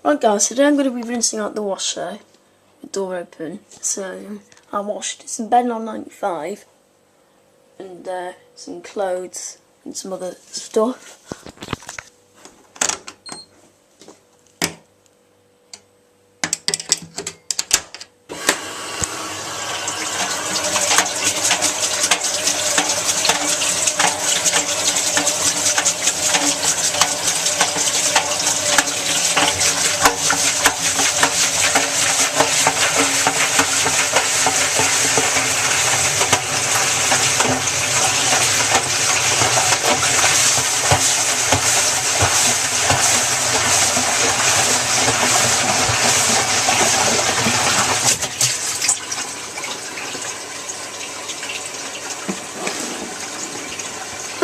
Right guys, today I'm going to be rinsing out the washer with the door open. So I washed some Benlon 95 and some clothes and some other stuff.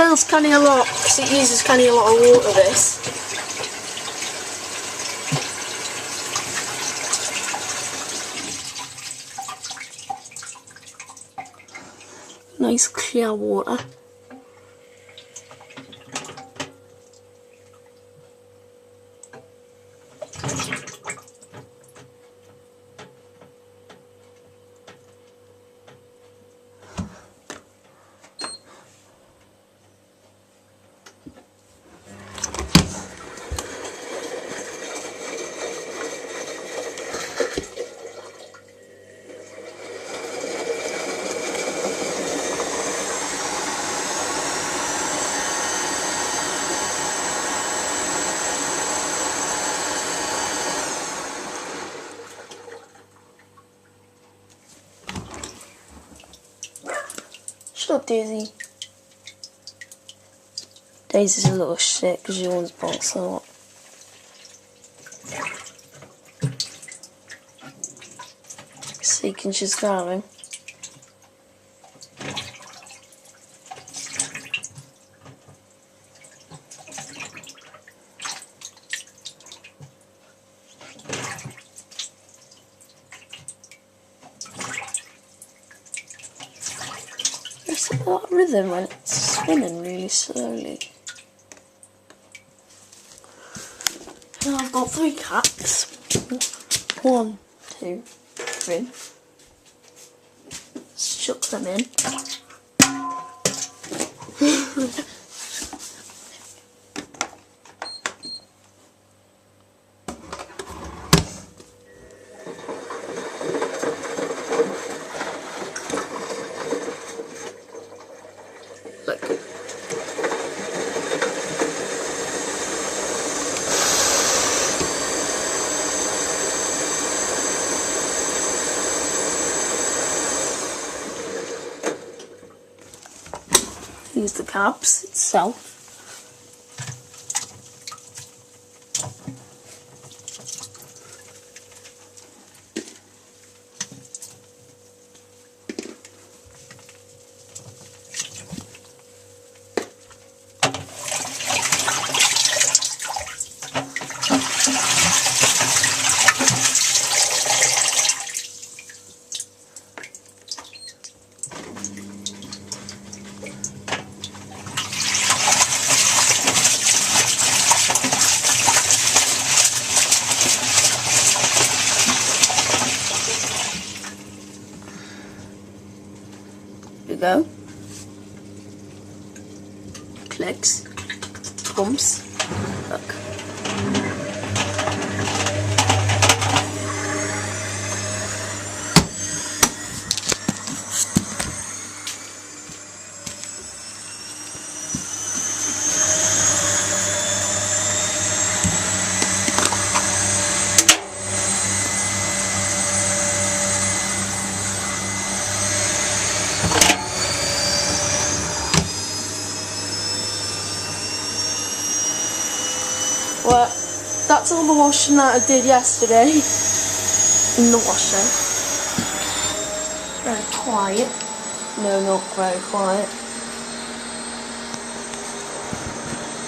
Smells kind of a lot because it uses kind of a lot of water. This. Nice clear water. Shut up, Daisy. Daisy's a little shit because she always barks a lot. Seeking she's starving. There's a lot of rhythm when it's spinning really slowly. Now I've got 3 caps. 1, 2, 3. Chuck them in. Look. Use the caps itself. Here we go. Clicks, bumps, look. Well, that's all the washing that I did yesterday in the washer. Very quiet. No, not very quiet.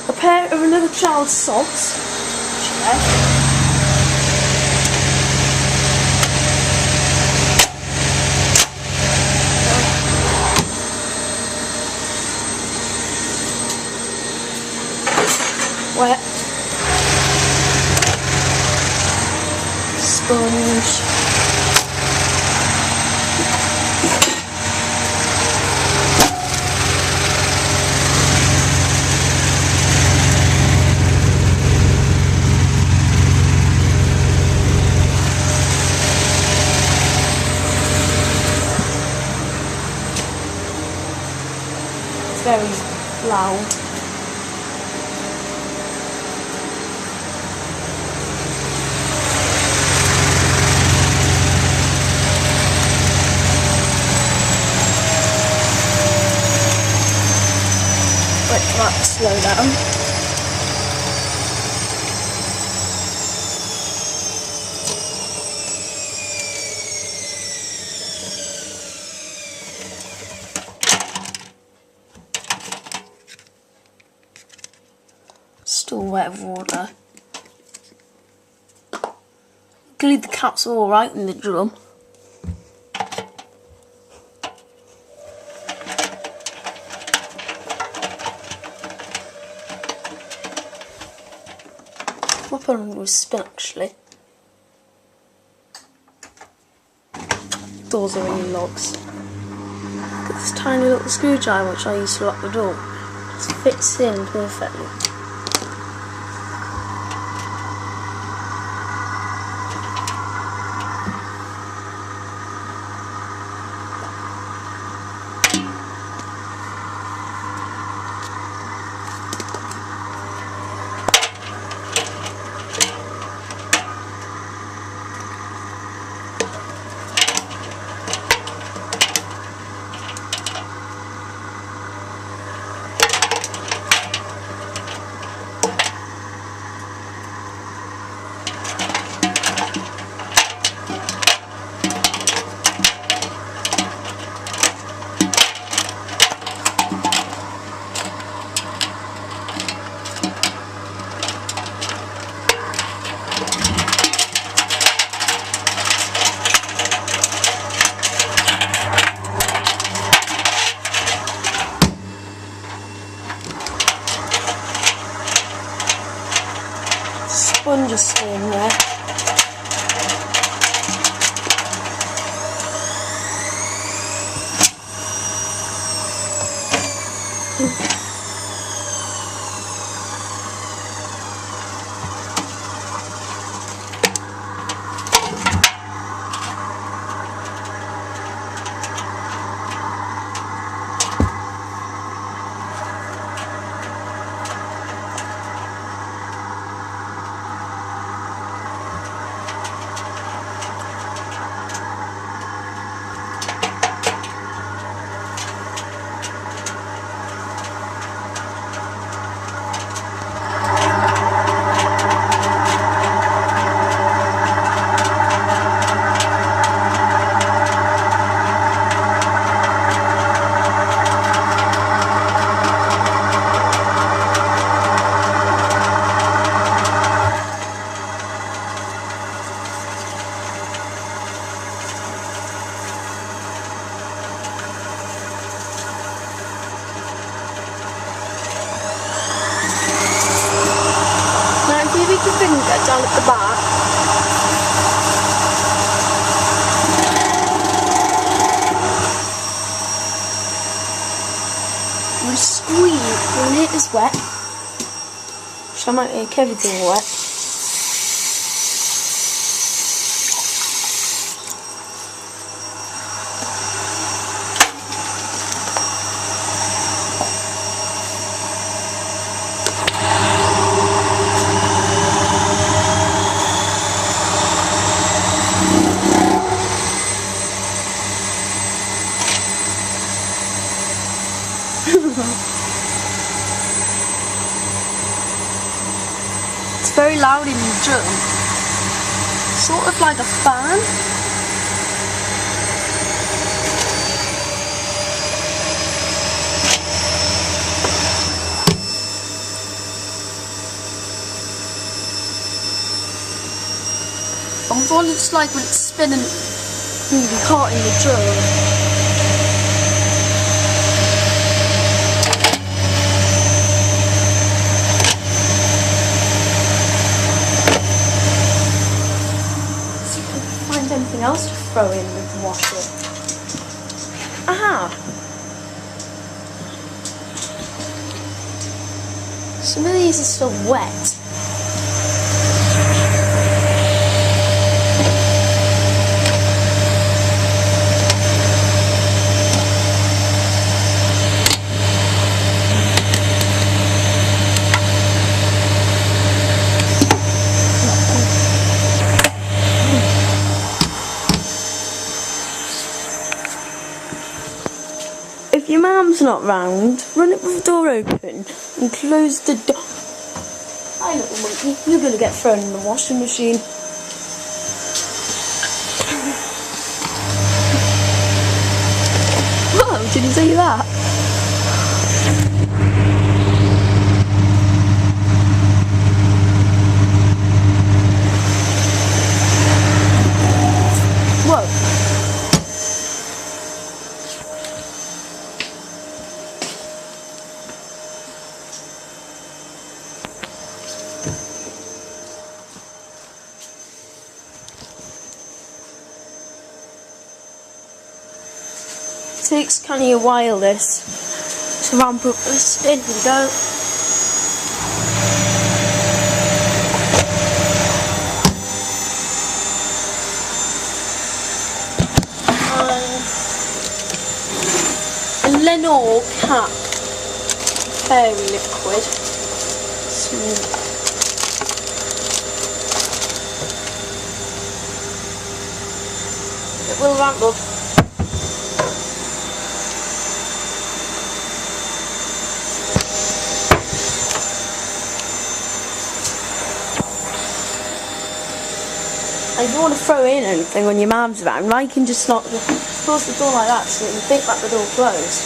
A pair of another child's socks. Check. Wet. sponge. It's very loud. Wait for that to slow down. Still wet with water. Glued the caps alright in the drum. I'll put on with spin actually. Doors are in locks. Got this tiny little screwdriver which I use to lock the door. Just fits in perfectly. Sponge is still in there. Your finger down at the back. You squeeze when it is wet. So I might make everything wet. It's very loud in the drum, sort of like a fan. I wonder it's like when it's spinning really hot in the drum. something else to throw in with the washer. Aha! Some of these are still wet. If your mum's not round, run it with the door open and close the door. Hi little monkey, you're going to get thrown in the washing machine. Whoa, did you see that? Whoa. It takes kind of a while this to ramp up the spin and go. And Lenor Cap Fairy Liquid. It will ramp up. If you want to throw in anything when your mum's around, I can just close the door like that so you can think that the door closed.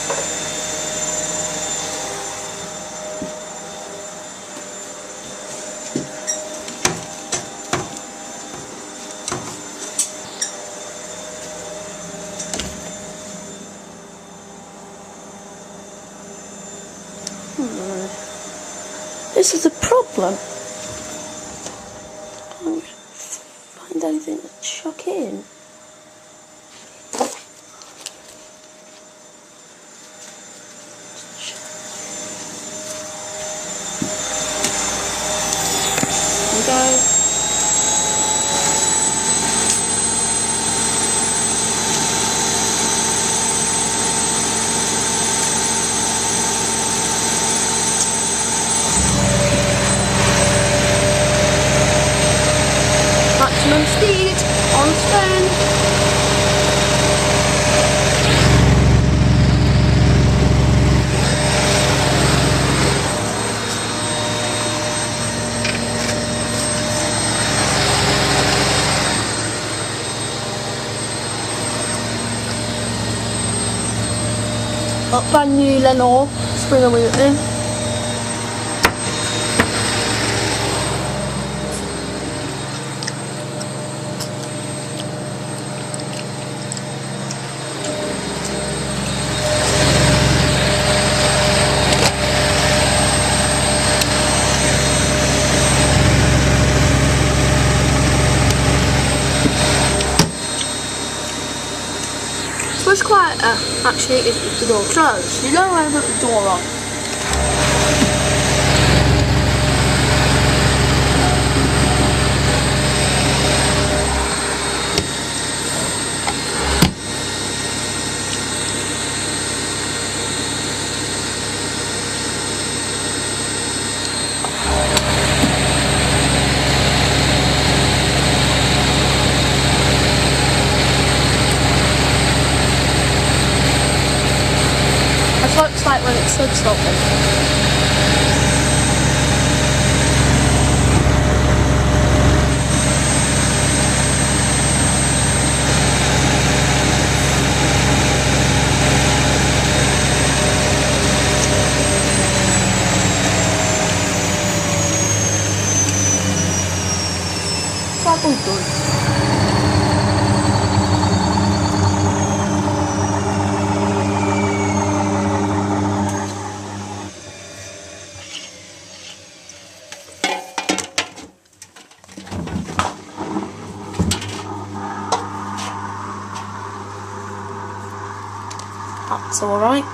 This is a problem. Anything to chuck in. Go. Maximum speed on spin. Brand new Lenor Springer with it. What's quieter actually is with the door closed. You don't want to put the door on. That's what it's like when it's stopping. Tá com tudo. It's alright.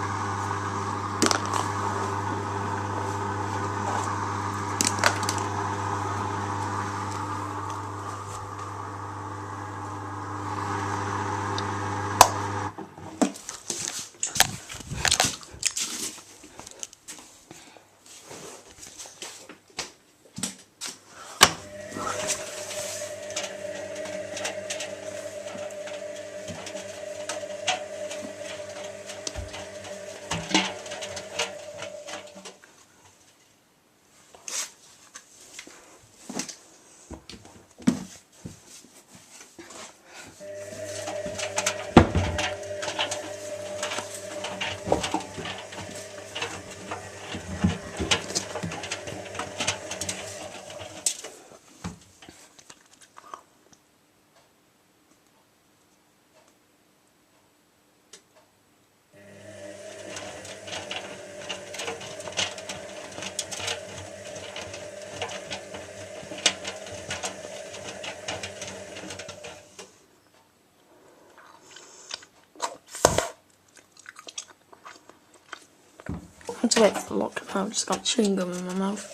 I have to wait for the lock to come. I've just got chewing gum in my mouth.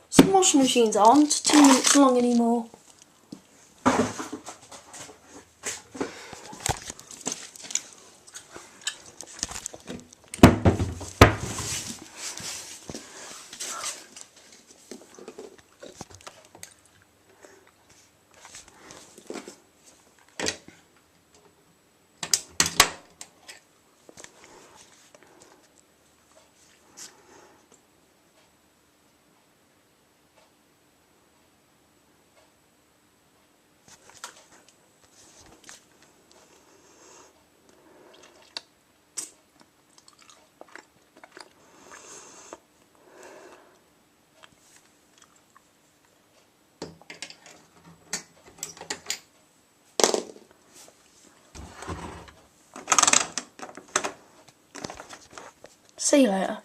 Some washing machines aren't 2 minutes long anymore. See you later.